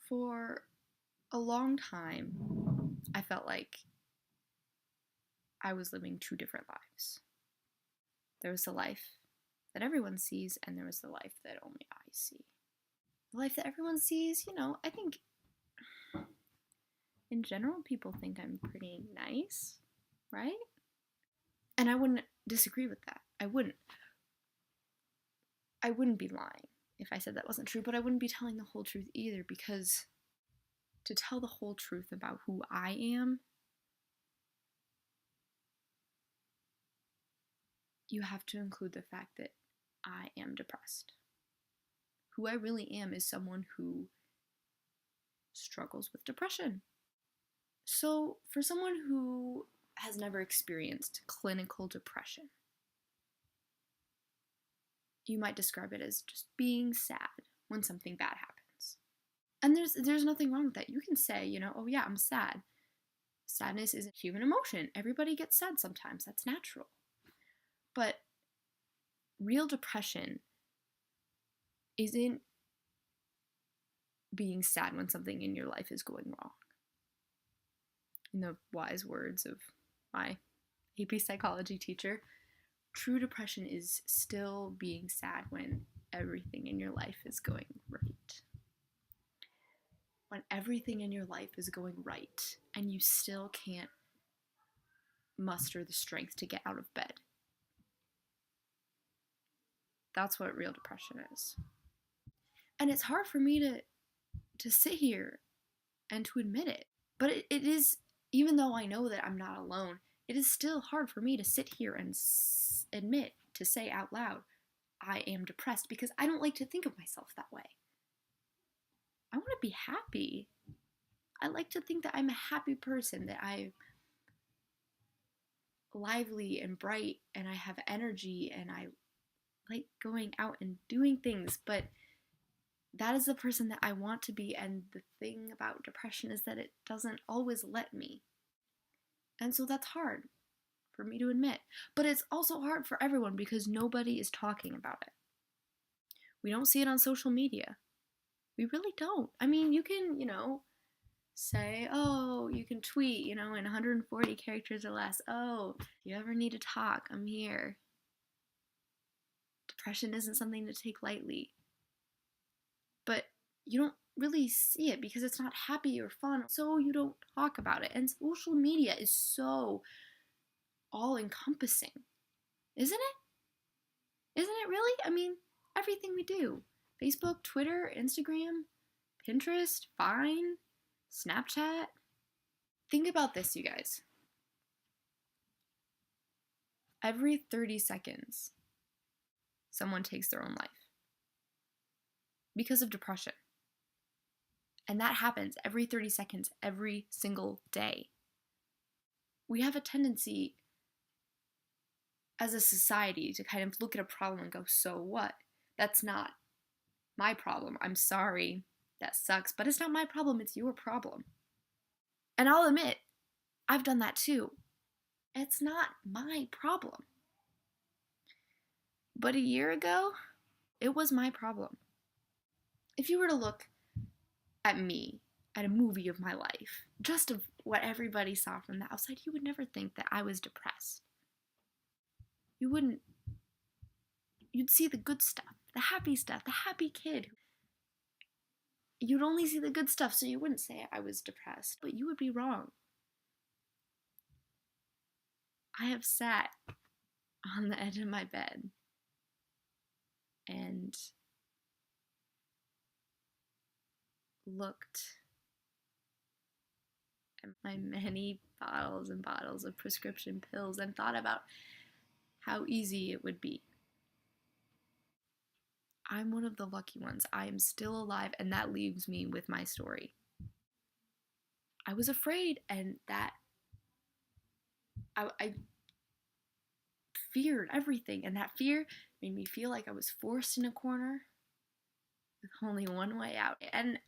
For a long time, I felt like I was living two different lives. There was the life that everyone sees, and there was the life that only I see. The life that everyone sees, I think in general people think I'm pretty nice, right? And I wouldn't disagree with that. I wouldn't be lying if I said that wasn't true, but I wouldn't be telling the whole truth either, because to tell the whole truth about who I am, you have to include the fact that I am depressed. Who I really am is someone who struggles with depression. So, for someone who has never experienced clinical depression, you might describe it as just being sad when something bad happens. And there's nothing wrong with that. You can say, oh yeah, I'm sad. Sadness is a human emotion. Everybody gets sad sometimes. That's natural. But real depression isn't being sad when something in your life is going wrong. In the wise words of my AP psychology teacher, true depression is still being sad when everything in your life is going right. When everything in your life is going right and you still can't muster the strength to get out of bed. That's what real depression is. And it's hard for me to sit here and to admit it. But it is, even though I know that I'm not alone, it is still hard for me to sit here and admit, to say out loud, I am depressed, because I don't like to think of myself that way. I want to be happy. I like to think that I'm a happy person, that I'm lively and bright, and I have energy, and I like going out and doing things, but that is the person that I want to be, and the thing about depression is that it doesn't always let me. And so that's hard for me to admit. But it's also hard for everyone because nobody is talking about it. We don't see it on social media. We really don't. I mean, you can, say, oh, you can tweet, in 140 characters or less. Oh, if you ever need to talk, I'm here. Depression isn't something to take lightly. But you don't really see it because it's not happy or fun, so you don't talk about it. And social media is so all-encompassing, isn't it? Isn't it really? I mean, everything we do. Facebook, Twitter, Instagram, Pinterest, Vine, Snapchat. Think about this, you guys. Every 30 seconds, someone takes their own life because of depression. And that happens every 30 seconds, every single day. We have a tendency as a society to kind of look at a problem and go, so what? That's not my problem. I'm sorry. That sucks. But it's not my problem. It's your problem. And I'll admit, I've done that too. It's not my problem. But a year ago, it was my problem. If you were to look at me, at a movie of my life, just of what everybody saw from the outside, you would never think that I was depressed. You wouldn't. You'd see the good stuff, the happy kid. You'd only see the good stuff, so you wouldn't say I was depressed, but you would be wrong. I have sat on the edge of my bed and looked at my many bottles and bottles of prescription pills and thought about how easy it would be. I'm one of the lucky ones. I am still alive, and that leaves me with my story. I was afraid, and that I feared everything, and that fear made me feel like I was forced in a corner with only one way out. And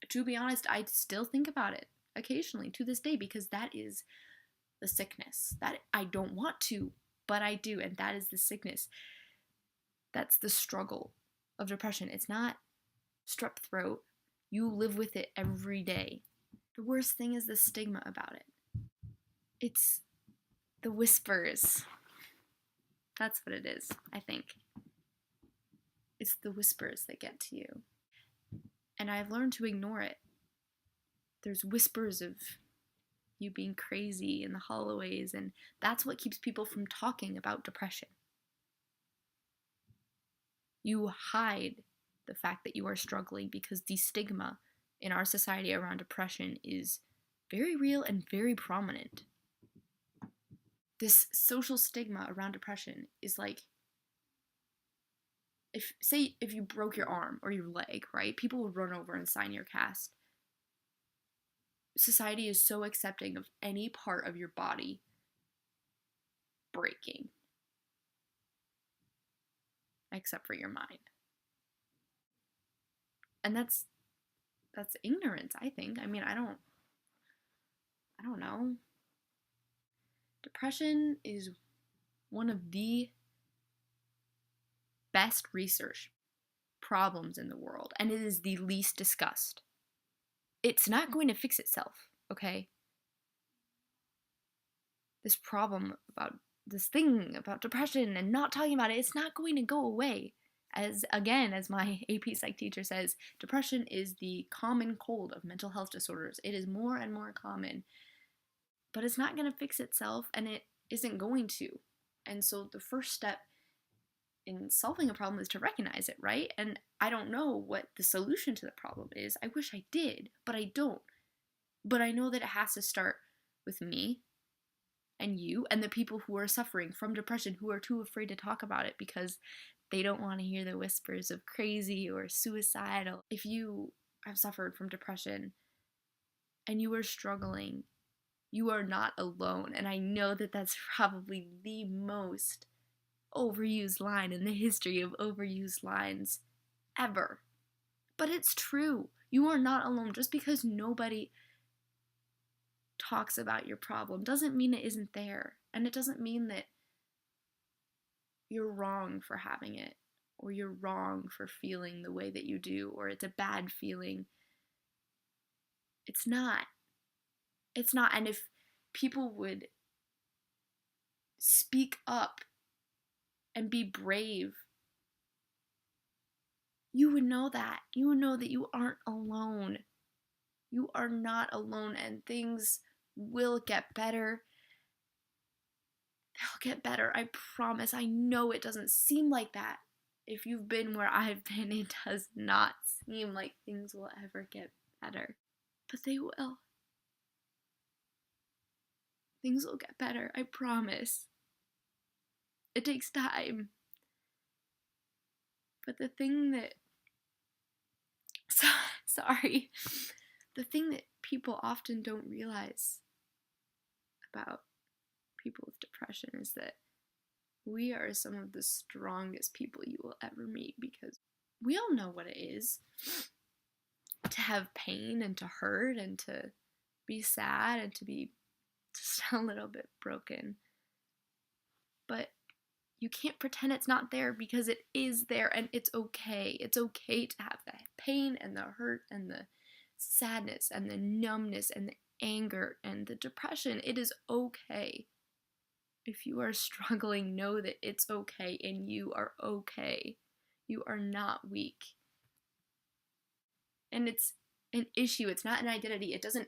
to be honest, I still think about it occasionally to this day, because that is the sickness that I don't want to, but I do, and that is the sickness. That's the struggle of depression. It's not strep throat. You live with it every day. The worst thing is the stigma about it. It's the whispers. That's what it is, I think. It's the whispers that get to you. And I've learned to ignore it. There's whispers of you being crazy in the hallways, and that's what keeps people from talking about depression. You hide the fact that you are struggling because the stigma in our society around depression is very real and very prominent. This social stigma around depression is like, if you broke your arm or your leg, right? People would run over and sign your cast. Society is so accepting of any part of your body breaking, except for your mind. And that's ignorance, I think. I mean, I don't know. Depression is one of the best research problems in the world, and it is the least discussed. It's not going to fix itself, okay? This problem about this thing about depression and not talking about it, it's not going to go away. As my AP Psych teacher says, depression is the common cold of mental health disorders. It is more and more common, but it's not going to fix itself, and it isn't going to. And so the first step in solving a problem is to recognize it, right? And I don't know what the solution to the problem is. I wish I did, but I don't. But I know that it has to start with me and you and the people who are suffering from depression, who are too afraid to talk about it because they don't want to hear the whispers of crazy or suicidal. If you have suffered from depression and you are struggling, you are not alone. And I know that that's probably the most overused line in the history of overused lines ever. But it's true. You are not alone. Just because nobody talks about your problem doesn't mean it isn't there. And it doesn't mean that you're wrong for having it, or you're wrong for feeling the way that you do, or it's a bad feeling. It's not. It's not. And if people would speak up and be brave, you would know that. You would know that you aren't alone. You are not alone, and things will get better. They'll get better, I promise. I know it doesn't seem like that. If you've been where I've been, it does not seem like things will ever get better. But they will. Things will get better, I promise. It takes time. But the thing that... Sorry. The thing that people often don't realize about people with depression is that we are some of the strongest people you will ever meet, because we all know what it is to have pain and to hurt and to be sad and to be just a little bit broken. But you can't pretend it's not there, because it is there, and it's okay. It's okay to have the pain and the hurt and the sadness and the numbness and the anger and the depression. It is okay. If you are struggling, know that it's okay, and you are okay. You are not weak. And it's an issue. It's not an identity. It doesn't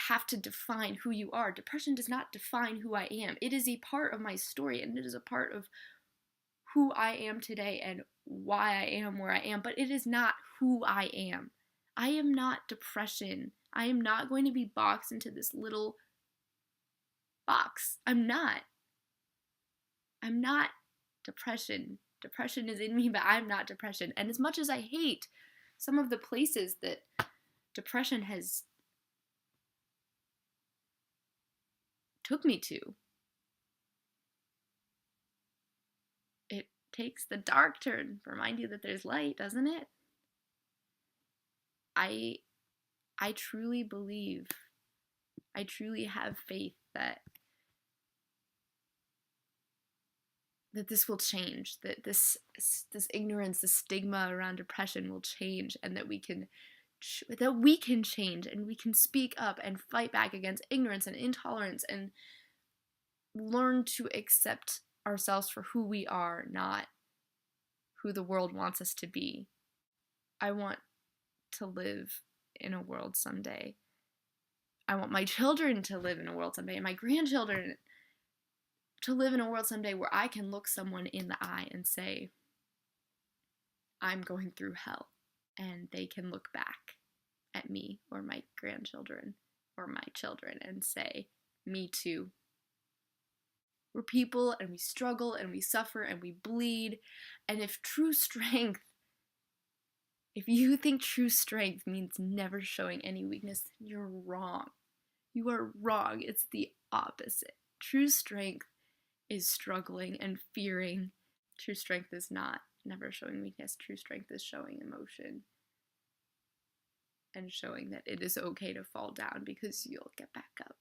have to define who you are. Depression does not define who I am. It is a part of my story, and it is a part of who I am today and why I am where I am, but it is not who I am. I am not depression. I am not going to be boxed into this little box. I'm not depression. Depression is in me, but I'm not depression. And as much as I hate some of the places that depression has took me to, it takes the dark turn to remind you that there's light, doesn't it? I truly believe, I truly have faith that that this will change, that this ignorance, this stigma around depression will change, and that we can change, and we can speak up and fight back against ignorance and intolerance and learn to accept ourselves for who we are, not who the world wants us to be. I want to live in a world someday. I want my children to live in a world someday, and my grandchildren to live in a world someday where I can look someone in the eye and say, I'm going through hell. And they can look back at me or my grandchildren or my children and say, me too. We're people, and we struggle and we suffer and we bleed. And if you think true strength means never showing any weakness, then you're wrong. You are wrong. It's the opposite. True strength is struggling and fearing. True strength is not never showing weakness. True strength is showing emotion and showing that it is okay to fall down because you'll get back up.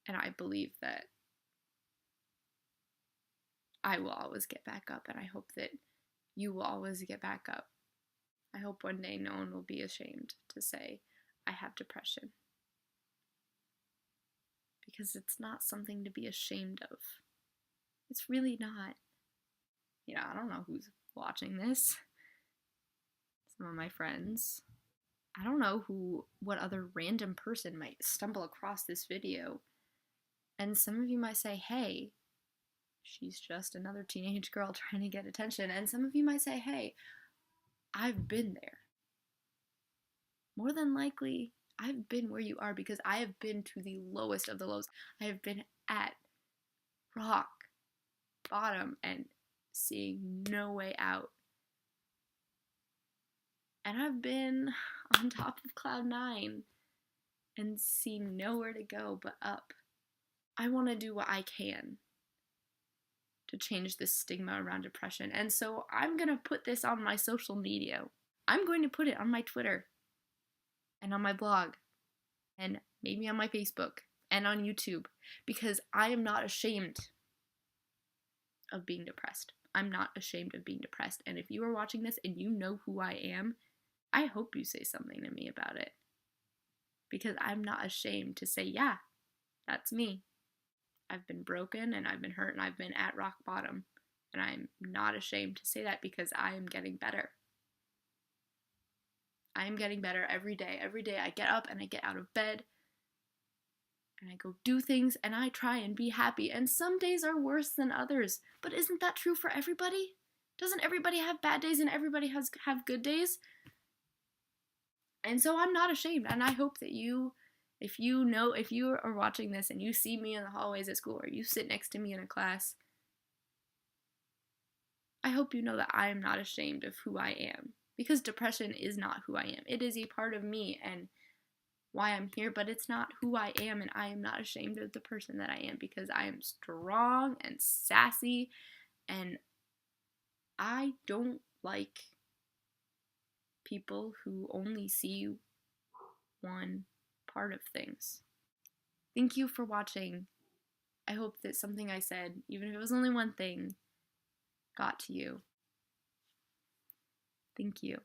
And I believe that I will always get back up, and I hope that you will always get back up. I hope one day no one will be ashamed to say, I have depression. Because it's not something to be ashamed of. It's really not. I don't know who's watching this. Some of my friends. I don't know what other random person might stumble across this video. And some of you might say, hey, she's just another teenage girl trying to get attention. And some of you might say, hey, I've been there. More than likely, I've been where you are because I have been to the lowest of the lows. I have been at rock bottom and seeing no way out. And I've been on top of cloud 9 and seen nowhere to go but up. I want to do what I can to change this stigma around depression. And so I'm going to put this on my social media. I'm going to put it on my Twitter and on my blog and maybe on my Facebook and on YouTube because I am not ashamed of being depressed. I'm not ashamed of being depressed. And if you are watching this and you know who I am, I hope you say something to me about it. Because I'm not ashamed to say, yeah, that's me. I've been broken and I've been hurt and I've been at rock bottom. And I'm not ashamed to say that because I am getting better. I am getting better every day. Every day I get up and I get out of bed and I go do things and I try and be happy. And some days are worse than others. But isn't that true for everybody? Doesn't everybody have bad days and everybody have good days? And so I'm not ashamed. And I hope that if you are watching this and you see me in the hallways at school or you sit next to me in a class, I hope you know that I am not ashamed of who I am. Because depression is not who I am. It is a part of me and why I'm here, but it's not who I am, and I am not ashamed of the person that I am because I am strong and sassy, and I don't like people who only see one part of things. Thank you for watching. I hope that something I said, even if it was only one thing, got to you. Thank you.